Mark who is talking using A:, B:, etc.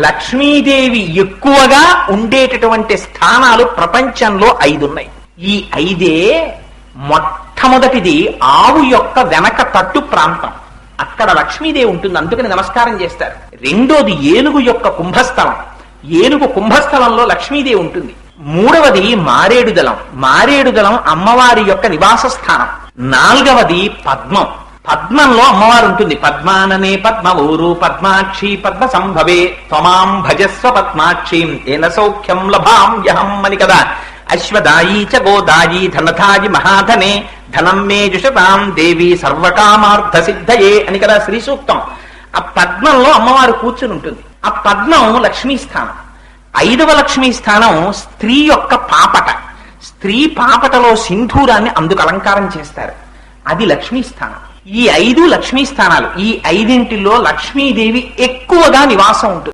A: లక్ష్మీదేవి ఎక్కువగా ఉండేటటువంటి స్థానాలు ప్రపంచంలో 5 ఉన్నాయి. ఈ 5 మొట్టమొదటిది ఆవు యొక్క వెనక తట్టు ప్రాంతం, అక్కడ లక్ష్మీదేవి ఉంటుంది, అందుకని నమస్కారం చేస్తారు. రెండోది ఏనుగు యొక్క కుంభస్థలం, ఏనుగు కుంభస్థలంలో లక్ష్మీదేవి ఉంటుంది. మూడవది మారేడుదలం, మారేడుదలం అమ్మవారి యొక్క నివాస స్థానం. నాలుగవది పద్మం, పద్మంలో అమ్మవారు ఉంటుంది. పద్మాననే పద్మవూరు పద్మాక్షి పద్మ సంభవే త్వమాం భజస్వ పద్మాక్షీం ఏన సౌఖ్యం లభామ్యహం అని కదా. అశ్వదాయీ చ గోదాయీ ధనధాయి మహాధనే ధనం మే జుషతాం దేవి సర్వకామార్థ సిద్ధయే అని కదా శ్రీ సూక్తం. ఆ పద్మంలో అమ్మవారు కూర్చుని ఉంటుంది. ఆ పద్మం లక్ష్మీ స్థానం. 5వ లక్ష్మీ స్థానం స్త్రీ యొక్క పాపట, స్త్రీ పాపటలో సింధూరాన్ని అందుకు అలంకారం చేస్తారు, అది లక్ష్మీ స్థానం. ఈ 5 లక్ష్మీ స్థానాలు. ఈ 5 లక్ష్మీదేవి ఎక్కువగా నివాసం ఉంటుంది.